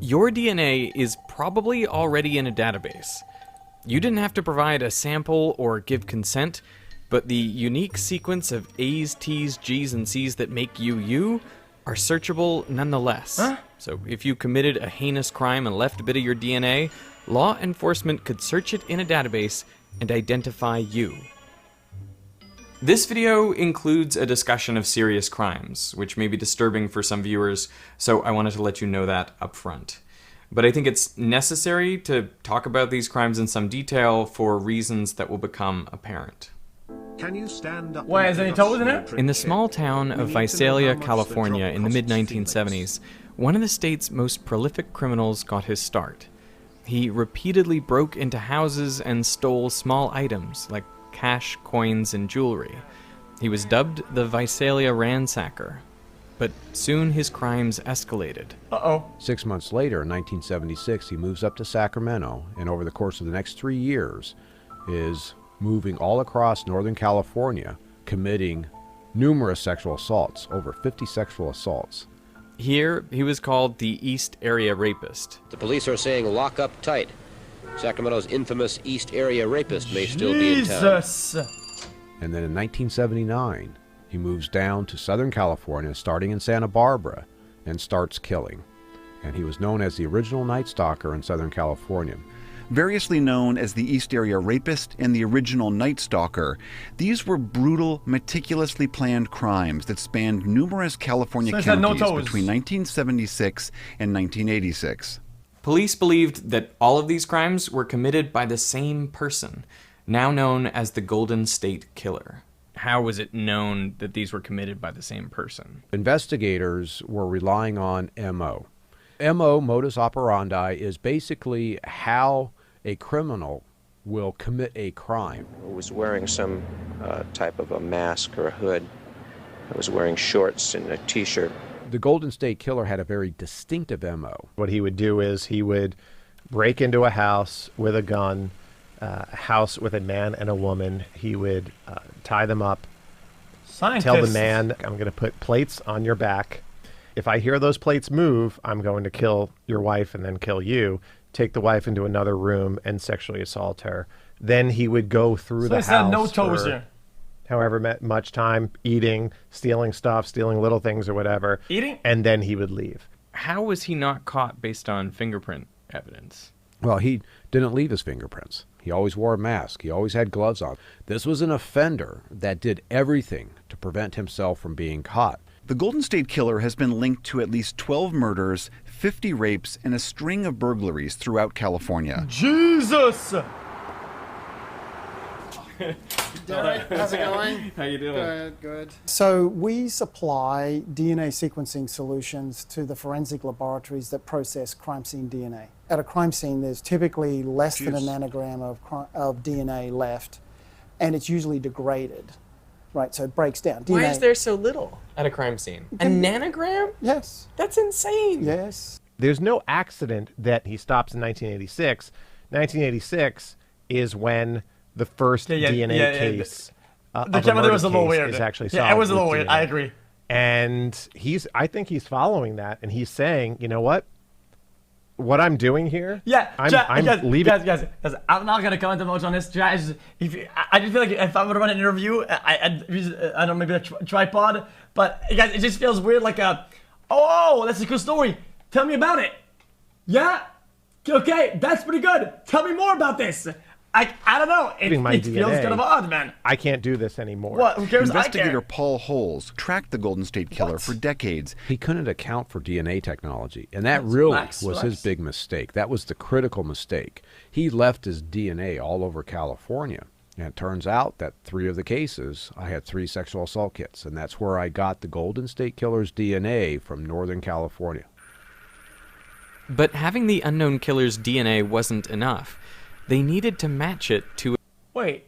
Your DNA is probably already in a database. You didn't have to provide a sample or give consent, but the unique sequence of A's, T's, G's, and C's that make you you are searchable nonetheless. Huh? So if you committed a heinous crime and left a bit of your DNA, law enforcement could search it in a database and identify you. This video includes a discussion of serious crimes, which may be disturbing for some viewers, so I wanted to let you know that up front. But I think it's necessary to talk about these crimes in some detail for reasons that will become apparent. Can you stand up? Why, is any toes in it? In the small town of Visalia, California in the mid-1970s, one of the state's most prolific criminals got his start. He repeatedly broke into houses and stole small items like cash, coins, and jewelry. He was dubbed the Visalia Ransacker, but soon his crimes escalated. Uh-oh. 6 months later, in 1976, he moves up to Sacramento, and over the course of the next 3 years is moving all across Northern California, committing numerous sexual assaults, over 50 sexual assaults. Here, he was called the East Area Rapist. The police are saying lock up tight. Sacramento's infamous East Area Rapist may still be in town. Jesus! And then in 1979, he moves down to Southern California, starting in Santa Barbara, and starts killing. And he was known as the original Night Stalker in Southern California. Variously known as the East Area Rapist and the original Night Stalker, these were brutal, meticulously planned crimes that spanned numerous California counties between 1976 and 1986. Police believed that all of these crimes were committed by the same person, now known as the Golden State Killer. How was it known that these were committed by the same person? Investigators were relying on MO. MO, modus operandi, is basically how a criminal will commit a crime. I was wearing some type of a mask or a hood. I was wearing shorts and a t-shirt. The Golden State Killer had a very distinctive MO. What he would do is he would break into a house with a gun, a house with a man and a woman. He would tie them up, tell the man, I'm going to put plates on your back. If I hear those plates move, I'm going to kill your wife and then kill you. Take the wife into another room and sexually assault her. Then he would go through the house no toes here. However much time, eating, stealing stuff, stealing little things or whatever. Eating? And then he would leave. How was he not caught based on fingerprint evidence? Well, he didn't leave his fingerprints. He always wore a mask. He always had gloves on. This was an offender that did everything to prevent himself from being caught. The Golden State Killer has been linked to at least 12 murders, 50 rapes, and a string of burglaries throughout California. Jesus! Derek, how's it going? How you doing? Good, good. So we supply DNA sequencing solutions to the forensic laboratories that process crime scene DNA. At a crime scene, there's typically less than a nanogram of DNA left, and it's usually degraded. Right, so it breaks down. DNA. Why is there so little at a crime scene? A nanogram? Yes. That's insane. Yes. There's no accident that he stops in 1986. 1986 is when the first DNA case of a murder was a little case weird. is actually solved. Yeah, it was a with little weird. DNA. I agree. And I think he's following that, and he's saying, you know what? What I'm doing here, I'm leaving. Guys, I'm not gonna comment much on this. I just feel like if I were to run an interview, I'd use, I don't know, maybe a tripod. But guys, it just feels weird. Like that's a good story. Tell me about it. Yeah, okay, that's pretty good. Tell me more about this. I don't know. It feels kind of odd, man. I can't do this anymore. What? Who cares? Investigator Paul Holes tracked the Golden State Killer for decades. He couldn't account for DNA technology, and that really was his big mistake. That was the critical mistake. He left his DNA all over California, and it turns out that 3 of the cases, I had 3 sexual assault kits, and that's where I got the Golden State Killer's DNA from Northern California. But having the unknown killer's DNA wasn't enough. They needed to match it to... Wait.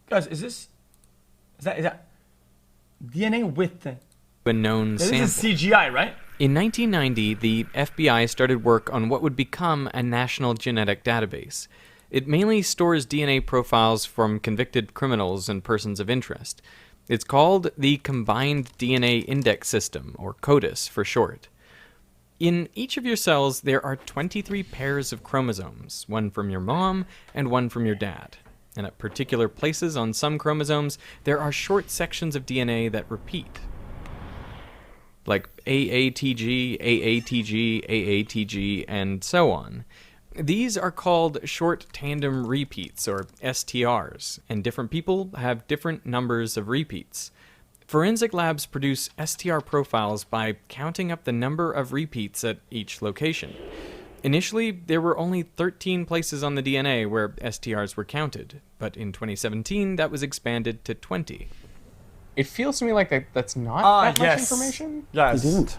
Guys, is that DNA with a known sample? This is CGI, right? In 1990, the FBI started work on what would become a national genetic database. It mainly stores DNA profiles from convicted criminals and persons of interest. It's called the Combined DNA Index System, or CODIS for short. In each of your cells, there are 23 pairs of chromosomes, one from your mom and one from your dad. And at particular places on some chromosomes, there are short sections of DNA that repeat. Like AATG, AATG, AATG, and so on. These are called short tandem repeats, or STRs, and different people have different numbers of repeats. Forensic labs produce STR profiles by counting up the number of repeats at each location. Initially, there were only 13 places on the DNA where STRs were counted, but in 2017, that was expanded to 20. It feels to me like that's not that much information. Yes. It isn't.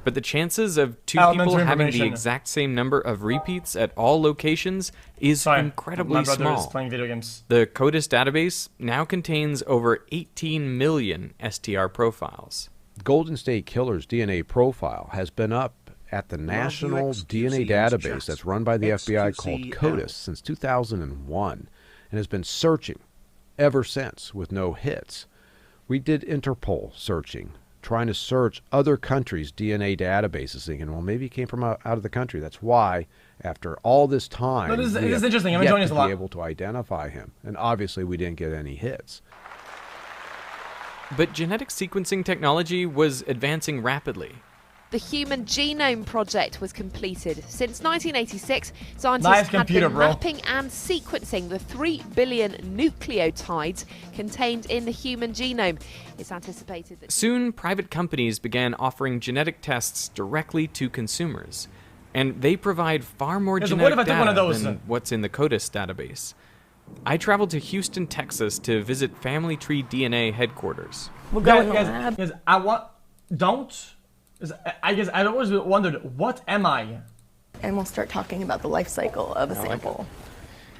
But the chances of two people having the exact same number of repeats at all locations is incredibly small. My brother is playing video games. The CODIS database now contains over 18 million STR profiles. Golden State Killer's DNA profile has been up at the National DNA database that's run by the FBI called CODIS since 2001 and has been searching ever since with no hits. We did Interpol searching, trying to search other countries' DNA databases, thinking, well, maybe he came from out of the country. That's why, after all this time, this is we have interesting. I'm yet enjoying this to a lot. be able to identify him. And obviously, we didn't get any hits. But genetic sequencing technology was advancing rapidly. The Human Genome Project was completed. Since 1986, scientists had been mapping and sequencing the 3 billion nucleotides contained in the human genome. It's anticipated that soon private companies began offering genetic tests directly to consumers, and they provide far more genetic data than what's in the CODIS database. I traveled to Houston, Texas to visit Family Tree DNA headquarters. Well, guys, I guess I always wondered, what am I? And we'll start talking about the life cycle of a sample.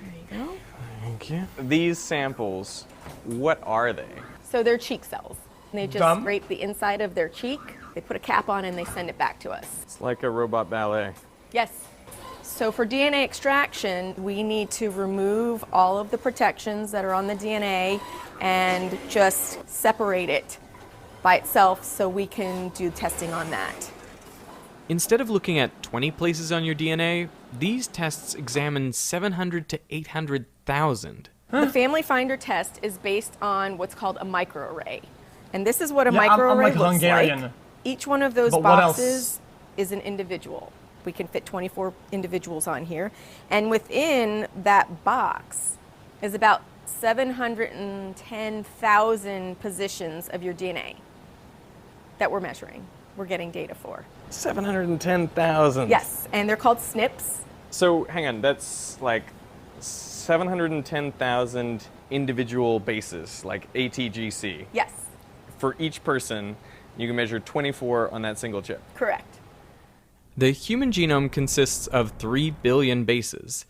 There you go. Thank you. These samples, what are they? So they're cheek cells. They just scrape the inside of their cheek, they put a cap on, and they send it back to us. It's like a robot ballet. Yes. So for DNA extraction, we need to remove all of the protections that are on the DNA and just separate it by itself so we can do testing on that. Instead of looking at 20 places on your DNA, these tests examine 700 to 800,000. The Family Finder test is based on what's called a microarray. And this is what a microarray looks like. Each one of those boxes is an individual. We can fit 24 individuals on here. And within that box is about 710,000 positions of your DNA that we're measuring, we're getting data for. 710,000? Yes, and they're called SNPs. So hang on, that's like 710,000 individual bases, like ATGC. Yes. For each person, you can measure 24 on that single chip. Correct. The human genome consists of 3 billion bases.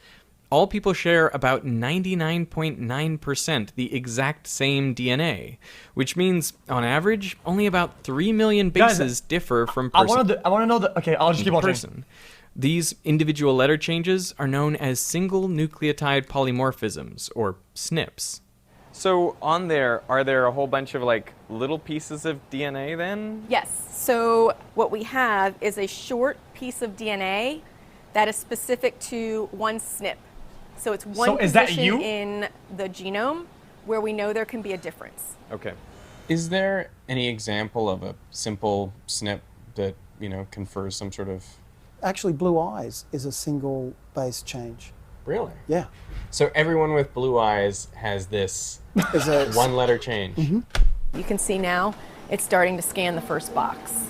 All people share about 99.9% the exact same DNA, which means, on average, only about 3 million bases differ from person. I want to know okay, I'll just keep watching. These individual letter changes are known as single nucleotide polymorphisms, or SNPs. So on there, are there a whole bunch of like little pieces of DNA then? Yes. So what we have is a short piece of DNA that is specific to one SNP. So it's one position in the genome where we know there can be a difference. Okay. Is there any example of a simple SNP that, confers some sort of... Actually, blue eyes is a single base change. Really? Yeah. So everyone with blue eyes has this one letter change. Mm-hmm. You can see now it's starting to scan the first box.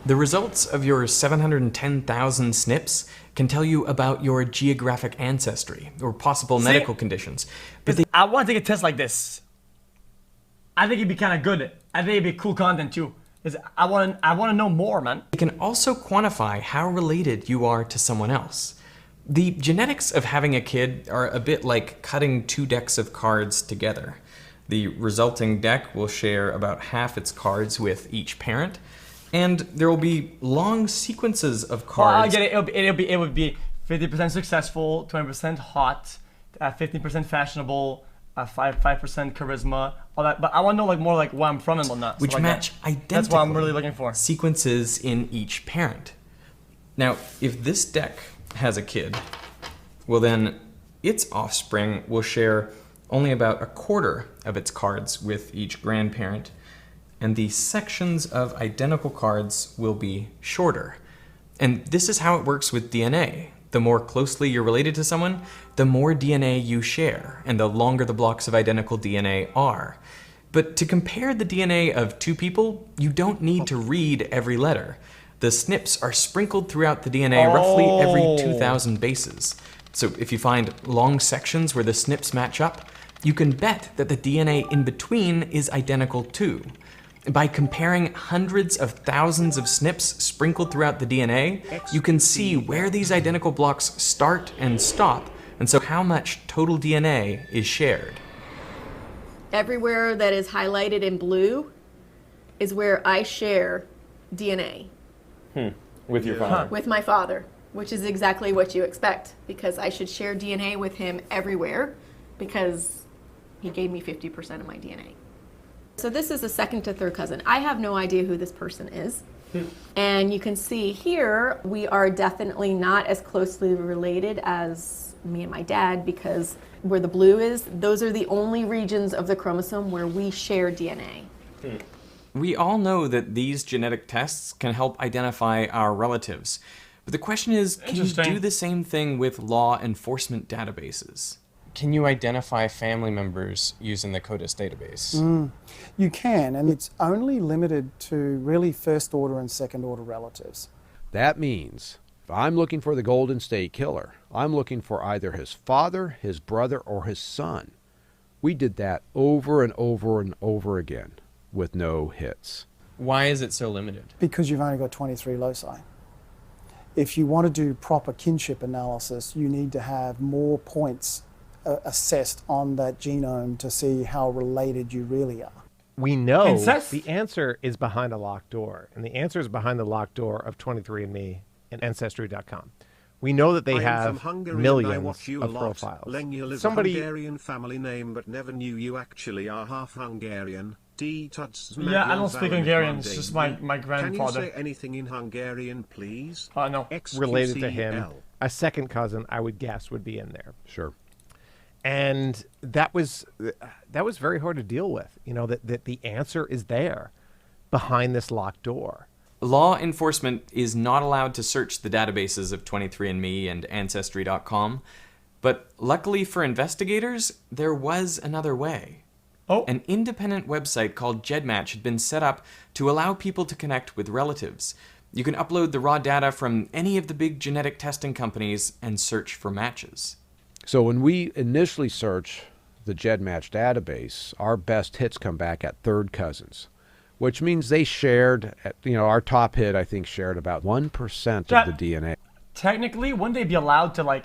The results of your 710,000 SNPs can tell you about your geographic ancestry or possible medical conditions. But I want to take a test like this. I think it'd be kind of good. I think it'd be cool content too. I want to know more, man. It can also quantify how related you are to someone else. The genetics of having a kid are a bit like cutting 2 decks of cards together. The resulting deck will share about half its cards with each parent, and there will be long sequences of cards. I get it. It would be 50% successful, 20% hot, 15% fashionable, 5% charisma, all that. But I want to know like more like where I'm from and whatnot. Which like match identically that's what I'm really looking for. Sequences in each parent. Now, if this deck has a kid, well then its offspring will share only about a quarter of its cards with each grandparent, and the sections of identical cards will be shorter. And this is how it works with DNA. The more closely you're related to someone, the more DNA you share, and the longer the blocks of identical DNA are. But to compare the DNA of two people, you don't need to read every letter. The SNPs are sprinkled throughout the DNA roughly every 2,000 bases. So if you find long sections where the SNPs match up, you can bet that the DNA in between is identical too. By comparing hundreds of thousands of SNPs sprinkled throughout the DNA, you can see where these identical blocks start and stop, and so how much total DNA is shared. Everywhere that is highlighted in blue is where I share DNA. With your father? With my father, which is exactly what you expect, because I should share DNA with him everywhere, because he gave me 50% of my DNA. So this is a second to third cousin. I have no idea who this person is. And you can see here, we are definitely not as closely related as me and my dad, because where the blue is, those are the only regions of the chromosome where we share DNA. We all know that these genetic tests can help identify our relatives. But the question is, can you do the same thing with law enforcement databases? Can you identify family members using the CODIS database? You can, and it's only limited to really first order and second order relatives. That means if I'm looking for the Golden State Killer, I'm looking for either his father, his brother, or his son. We did that over and over and over again with no hits. Why is it so limited? Because you've only got 23 loci. If you want to do proper kinship analysis, you need to have more points assessed on that genome to see how related you really are. We know the answer is behind a locked door, and the answer is behind the locked door of 23andMe and Ancestry.com. We know that they have millions of profiles. Somebody Hungarian family name, but never knew you actually are half Hungarian. Yeah, I don't speak Hungarian. It's just my grandfather. Can you say anything in Hungarian, please? No. Related to him, a second cousin, I would guess, would be in there. Sure. And that was very hard to deal with. You know, that the answer is there behind this locked door. Law enforcement is not allowed to search the databases of 23andMe and Ancestry.com, but luckily for investigators, there was another way. An independent website called GEDmatch had been set up to allow people to connect with relatives. You can upload the raw data from any of the big genetic testing companies and search for matches. So when we initially search the GEDmatch database, our best hits come back at third cousins, which means they shared, our top hit, I think, shared about 1% of the DNA. Technically, wouldn't they be allowed to,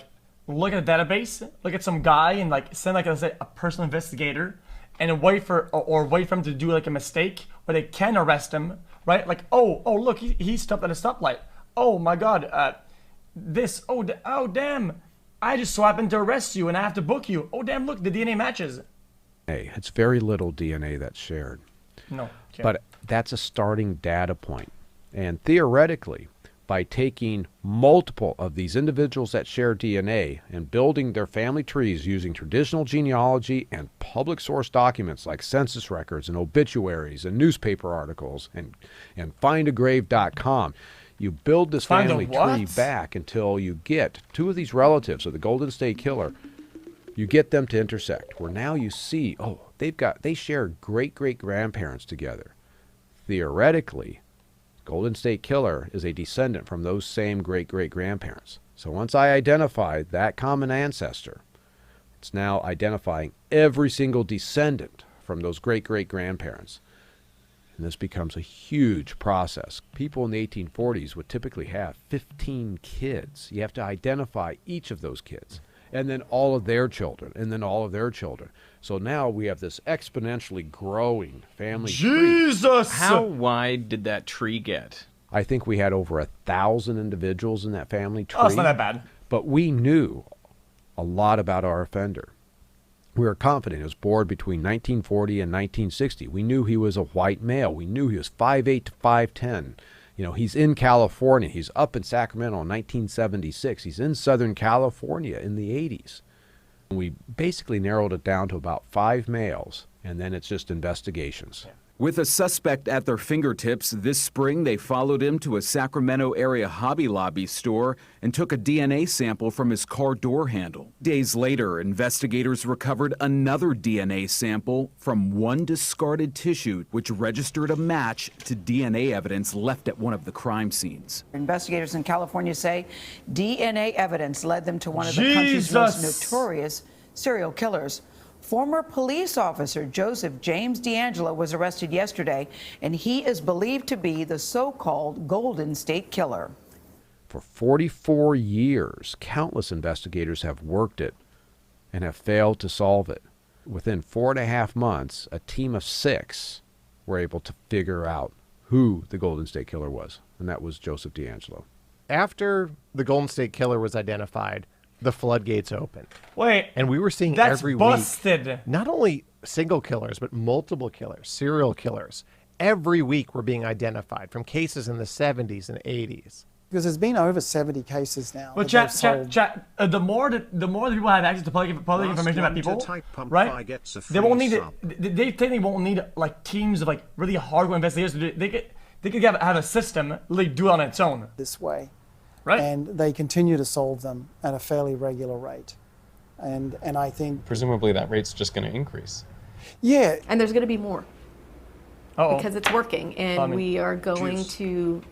look at the database, look at some guy and, send, let's say, a personal investigator and wait for him to do, a mistake where they can arrest him, right? Oh, look, he stopped at a stoplight. Oh, my God, damn. I just so happened to arrest you and I have to book you. Oh, damn, look, the DNA matches. Hey, it's very little DNA that's shared. No. Okay. But that's a starting data point. And theoretically, by taking multiple of these individuals that share DNA and building their family trees using traditional genealogy and public source documents like census records and obituaries and newspaper articles and findagrave.com, you build this family tree back until you get two of these relatives of the Golden State Killer. You get them to intersect, where now you see, they shared great-great-grandparents together. Theoretically, Golden State Killer is a descendant from those same great-great-grandparents. So once I identify that common ancestor, it's now identifying every single descendant from those great-great-grandparents. And this becomes a huge process. People in the 1840s would typically have 15 kids. You have to identify each of those kids, and then all of their children, and then all of their children. So now we have this exponentially growing family tree. How wide did that tree get? I think we had over 1,000 individuals in that family tree. Oh, it's not that bad. But we knew a lot about our offender. We were confident he was born between 1940 and 1960. We knew he was a white male. We knew he was 5'8" to 5'10". You know, he's in California. He's up in Sacramento in 1976. He's in Southern California in the 80s. We basically narrowed it down to about 5 males, and then it's just investigations. With a suspect at their fingertips, this spring they followed him to a Sacramento area Hobby Lobby store and took a DNA sample from his car door handle. Days later, investigators recovered another DNA sample from one discarded tissue, which registered a match to DNA evidence left at one of the crime scenes. Investigators in California say DNA evidence led them to one of the country's most notorious serial killers. Former police officer Joseph James D'Angelo was arrested yesterday, and he is believed to be the so-called Golden State Killer. For 44 years, countless investigators have worked it and have failed to solve it. Within 4.5 months, a team of 6 were able to figure out who the Golden State Killer was, and that was Joseph D'Angelo. After the Golden State Killer was identified, the floodgates opened. Wait, and we were seeing every week not only single killers, but multiple killers, serial killers. Every week were being identified from cases in the 70s and 80s. Because there's been over 70 cases now. But the more that people have access to public information about people, right? They won't need it. They technically won't need like teams of like really hardcore investigators to do it. They could have a system really do it on its own. This way. Right. And they continue to solve them at a fairly regular rate. And I think... Presumably that rate's just going to increase. Yeah. And there's going to be more. Uh-oh. Because it's working, and we are going to,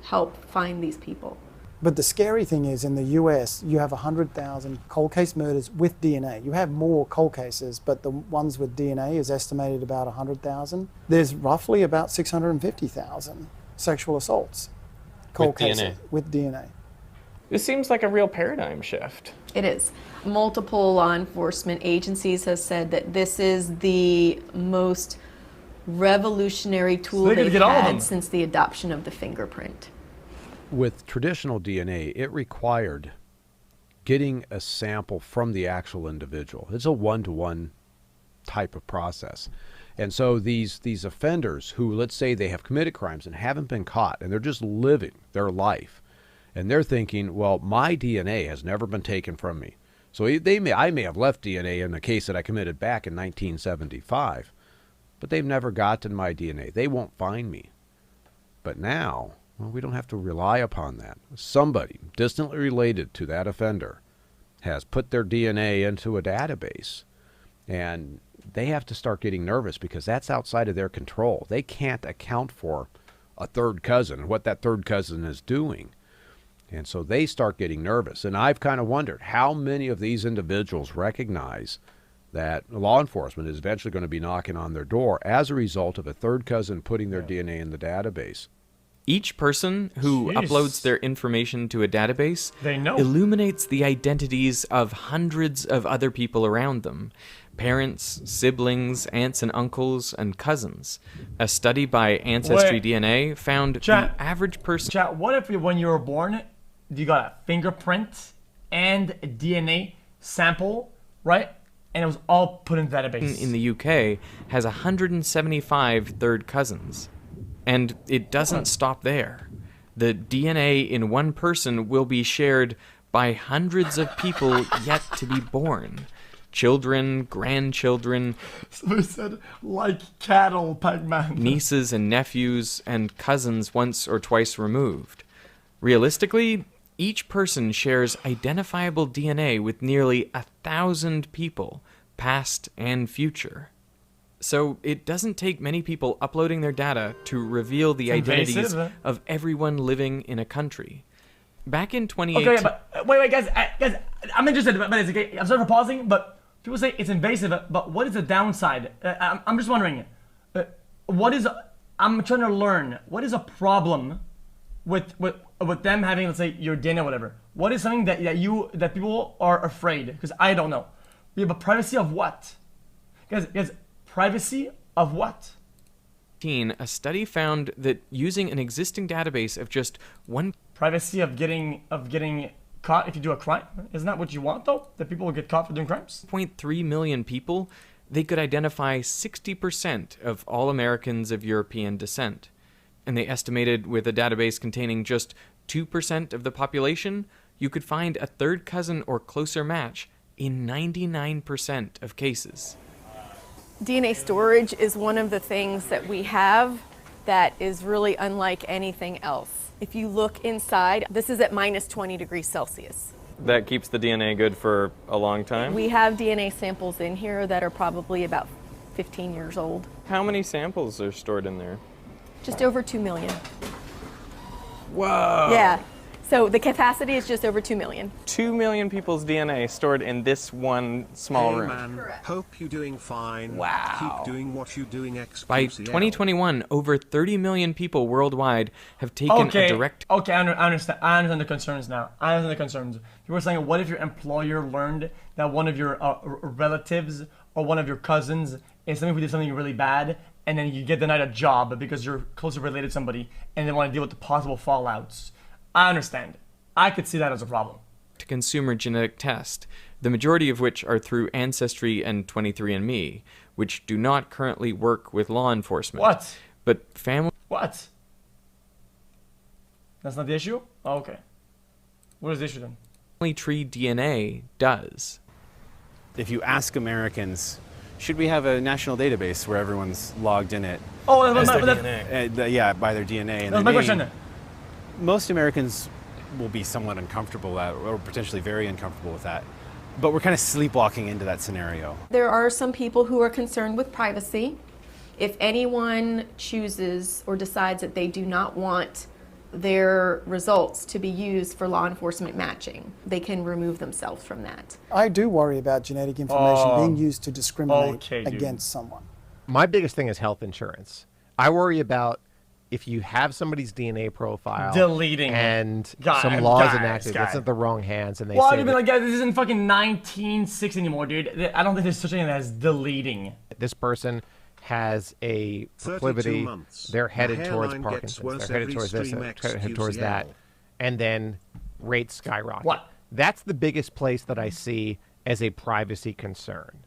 help find these people. But the scary thing is, in the US, you have 100,000 cold case murders with DNA. You have more cold cases, but the ones with DNA is estimated about 100,000. There's roughly about 650,000 sexual assaults. Cold cases with DNA. This seems like a real paradigm shift. It is. Multiple law enforcement agencies have said that this is the most revolutionary tool they've had since the adoption of the fingerprint. With traditional DNA, it required getting a sample from the actual individual. It's a one-to-one type of process. And so these offenders who, let's say they have committed crimes and haven't been caught, and they're just living their life, and they're thinking, well, my DNA has never been taken from me. So I may have left DNA in a case that I committed back in 1975, but they've never gotten my DNA. They won't find me. But now, well, we don't have to rely upon that. Somebody distantly related to that offender has put their DNA into a database, and they have to start getting nervous because that's outside of their control. They can't account for a third cousin and what that third cousin is doing. And so they start getting nervous. And I've kind of wondered how many of these individuals recognize that law enforcement is eventually going to be knocking on their door as a result of a third cousin putting their DNA in the database. Each person who uploads their information to a database illuminates the identities of hundreds of other people around them. Parents, siblings, aunts and uncles, and cousins. A study by Ancestry DNA found the average person... what if when you were born, you got a fingerprint and a DNA sample, right? And it was all put in the database. In the UK has 175 third cousins. And it doesn't stop there. The DNA in one person will be shared by hundreds of people yet to be born. Children, grandchildren, somebody said, like cattle, Pac-Man. Nieces and nephews and cousins once or twice removed. Realistically, each person shares identifiable DNA with nearly 1,000 people, past and future. So it doesn't take many people uploading their data to reveal the identities of everyone living in a country. Back in 2018... Okay, but wait, guys, I'm interested, but it's okay. I'm sorry for pausing, but people say it's invasive, but what is the downside? I'm just wondering, I'm trying to learn, what is a problem with them having, let's say, your DNA or whatever? What is something that people are afraid? Because I don't know. We have a privacy of what? Guys, privacy of what? A study found that using an existing database of just one... Privacy of getting caught if you do a crime? Isn't that what you want, though? That people will get caught for doing crimes? 0.3 million people, they could identify 60% of all Americans of European descent. And they estimated with a database containing just 2% of the population, you could find a third cousin or closer match in 99% of cases. DNA storage is one of the things that we have that is really unlike anything else. If you look inside, this is at minus 20 degrees Celsius. That keeps the DNA good for a long time? We have DNA samples in here that are probably about 15 years old. How many samples are stored in there? Just over 2 million. Whoa! Yeah. So the capacity is just over 2 million. 2 million people's DNA stored in this one small room. Man, hope you're doing fine. Wow. Keep doing what you're doing, xQcOW. By 2021, over 30 million people worldwide have taken a direct... Okay, I understand the concerns now. I understand the concerns. You were saying, what if your employer learned that one of your relatives or one of your cousins is somebody who did something really bad, and then you get denied a job because you're closely related to somebody, and they want to deal with the possible fallouts? I understand. I could see that as a problem. To consumer genetic test, the majority of which are through Ancestry and 23andMe, which do not currently work with law enforcement. What? But family... What? That's not the issue? Oh, okay. What is the issue then? Family tree DNA does. If you ask Americans, should we have a national database where everyone's logged in it? Oh, that's their DNA. Yeah, by their DNA. That's my question. Most Americans will be somewhat uncomfortable or potentially very uncomfortable with that. But we're kind of sleepwalking into that scenario. There are some people who are concerned with privacy. If anyone chooses or decides that they do not want their results to be used for law enforcement matching, they can remove themselves from that. I do worry about genetic information being used to discriminate against someone. My biggest thing is health insurance. I worry about if you have somebody's DNA profile, deleting and some laws enacted, it's in the wrong hands, and they say I mean, like, guys, this isn't fucking 1960 anymore, dude. I don't think there's such a thing as deleting. This person has a proclivity, they're headed towards Parkinson's, they're headed towards this, they're headed towards that, and then rates skyrocket. What? That's the biggest place that I see as a privacy concern.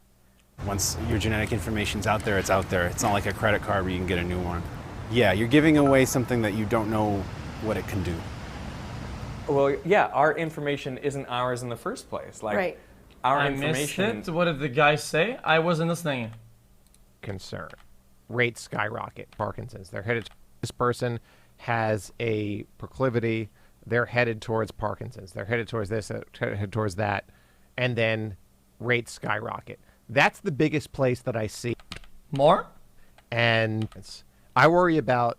Once your genetic information's out there, it's out there. It's not like a credit card where you can get a new one. Yeah, you're giving away something that you don't know what it can do. Well, yeah, our information isn't ours in the first place. Like, right. Our information... Missed it. What did the guy say? I wasn't listening. Concern. Rates skyrocket. Parkinson's. They're headed. This person has a proclivity. They're headed towards Parkinson's. They're headed towards this, headed towards that, and then rates skyrocket. That's the biggest place that I see. More? And I worry about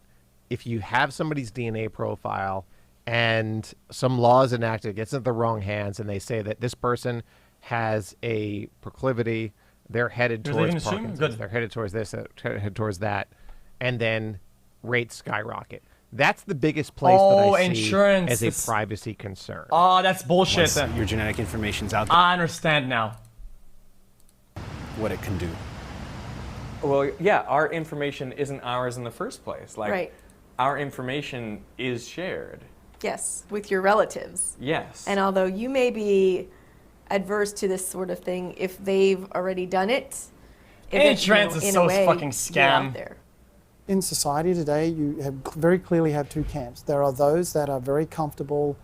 if you have somebody's DNA profile and some laws enacted, gets into the wrong hands, and they say that this person has a proclivity, they're headed towards Parkinson's, they're headed towards this, headed towards that, and then rates skyrocket. That's the biggest place that I see as a privacy concern. Oh, that's bullshit. Once your genetic information's out there. I understand now. What it can do. Well, yeah, our information isn't ours in the first place. Like, right. Our information is shared. Yes, with your relatives. Yes. And although you may be adverse to this sort of thing, if they've already done it, insurance is so fucking scam. There. In society today, you very clearly have two camps. There are those that are very comfortable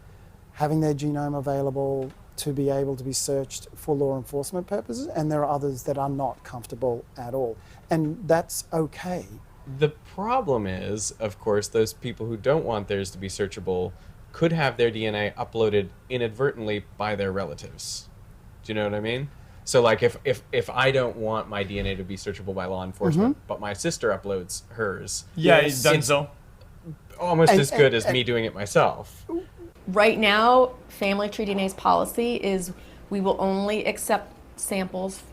having their genome available to be able to be searched for law enforcement purposes, and there are others that are not comfortable at all. And that's okay. The problem is, of course, those people who don't want theirs to be searchable could have their DNA uploaded inadvertently by their relatives. Do you know what I mean? So, like, if I don't want my DNA to be searchable by law enforcement, but my sister uploads hers, he's done so. Almost as good as me doing it myself. Right now, Family Tree DNA's policy is we will only accept samples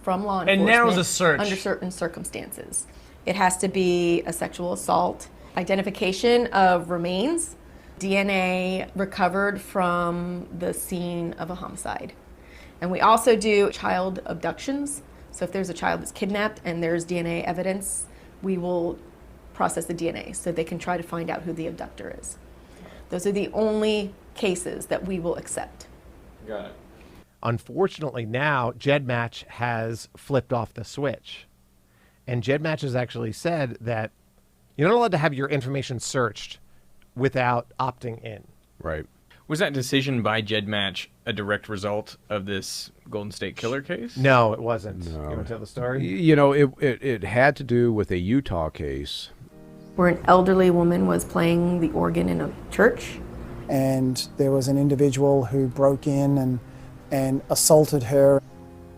from law enforcement. It narrows the search. Under certain circumstances. It has to be a sexual assault, identification of remains, DNA recovered from the scene of a homicide. And we also do child abductions. So if there's a child that's kidnapped and there's DNA evidence, we will process the DNA so they can try to find out who the abductor is. Those are the only cases that we will accept. Got it. Unfortunately, now GEDmatch has flipped off the switch. And GEDmatch has actually said that you're not allowed to have your information searched without opting in. Right. Was that decision by GEDmatch a direct result of this Golden State Killer case? No, it wasn't. No. You want to tell the story? You know, it had to do with a Utah case. Where an elderly woman was playing the organ in a church. And there was an individual who broke in and assaulted her.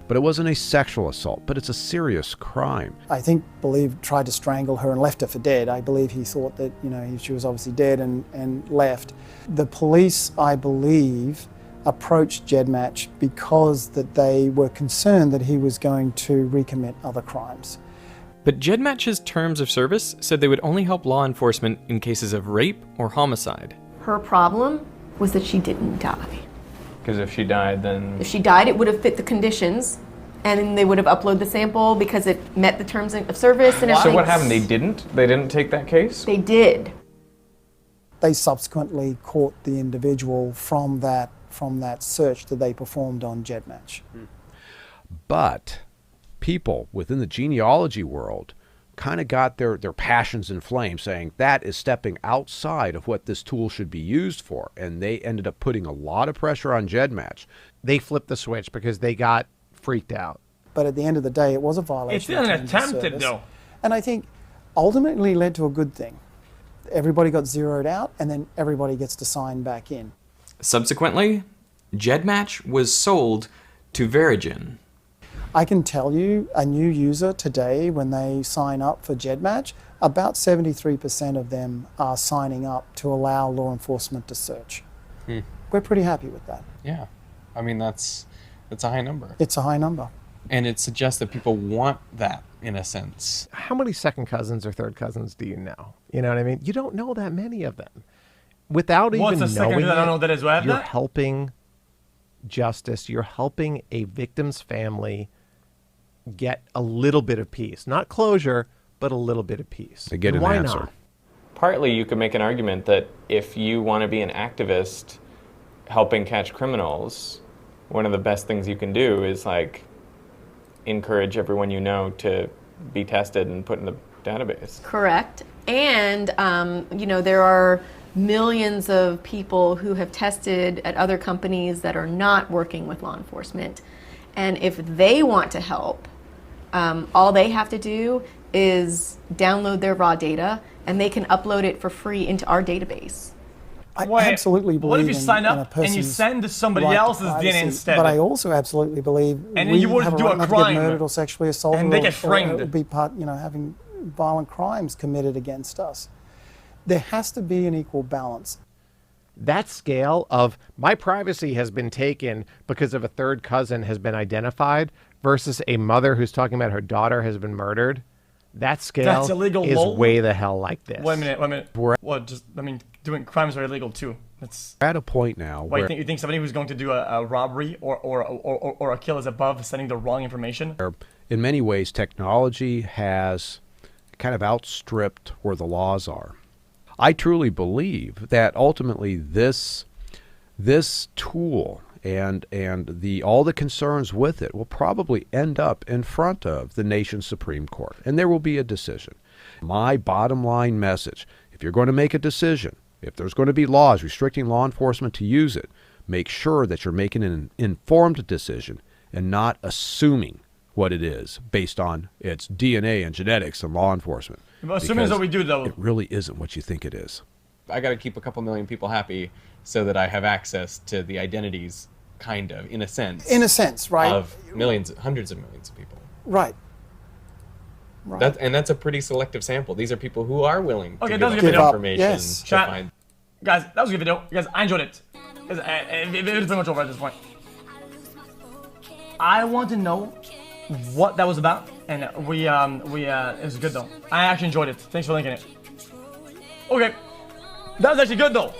But it wasn't a sexual assault, but it's a serious crime. I believe tried to strangle her and left her for dead. I believe he thought that, you know, she was obviously dead and left. The police, I believe, approached GEDmatch because that they were concerned that he was going to recommit other crimes. But GEDmatch's terms of service said they would only help law enforcement in cases of rape or homicide. Her problem was that she didn't die. Because if she died, then... If she died, it would have fit the conditions, and they would have uploaded the sample because it met the terms of service and everything. So what happened? They didn't? They didn't take that case? They did. They subsequently caught the individual from that search that they performed on GEDmatch. But people within the genealogy world kind of got their passions inflamed, saying that is stepping outside of what this tool should be used for. And they ended up putting a lot of pressure on GEDmatch. They flipped the switch because they got freaked out. But at the end of the day, it was a violation. It's an attempted, though. And I think ultimately led to a good thing. Everybody got zeroed out, and then everybody gets to sign back in. Subsequently, GEDmatch was sold to Verigen. I can tell you, a new user today, when they sign up for GEDmatch, about 73% of them are signing up to allow law enforcement to search. We're pretty happy with that. Yeah. I mean, that's a high number. It's a high number. And it suggests that people want that, in a sense. How many second cousins or third cousins do you know? You know what I mean? You don't know that many of them. Without even knowing it, I don't know what that is. What you're helping justice. You're helping a victim's family get a little bit of peace. Not closure, but a little bit of peace. They get an answer. Not? Partly, you could make an argument that if you want to be an activist helping catch criminals, one of the best things you can do is like encourage everyone you know to be tested and put in the database. Correct. And, you know, there are millions of people who have tested at other companies that are not working with law enforcement. And if they want to help, all they have to do is download their raw data and they can upload it for free into our database. I absolutely believe what if you sign in a up and you send somebody right else's privacy, DNA instead? But I also absolutely believe and we you would have do a right a not to crime get murdered or sexually assaulted, and they get framed. or be part, you know, having violent crimes committed against us. There has to be an equal balance. That scale of my privacy has been taken because of a third cousin has been identified versus a mother who's talking about her daughter has been murdered. That scale is way the hell like this. Wait a minute. Doing crimes are illegal too. We're at a point now where you think somebody who's going to do a robbery or a kill is above sending the wrong information? In many ways, technology has kind of outstripped where the laws are. I truly believe that ultimately this tool and all the concerns with it will probably end up in front of the nation's Supreme Court, and there will be a decision. My bottom line message, if you're going to make a decision, if there's going to be laws restricting law enforcement to use it, make sure that you're making an informed decision and not assuming what it is based on its DNA and genetics and law enforcement. Assuming is what we do, though. It really isn't what you think it is. I got to keep a couple million people happy so that I have access to the identities, kind of, in a sense. In a sense, right? Of millions, hundreds of millions of people. Right. And that's a pretty selective sample. These are people who are willing to give up information. Yes. Guys, that was a good video. Guys, I enjoyed it. It's pretty much over at this point. I want to know what that was about, and it was good though. I actually enjoyed it. Thanks for linking it. Okay, that was actually good though.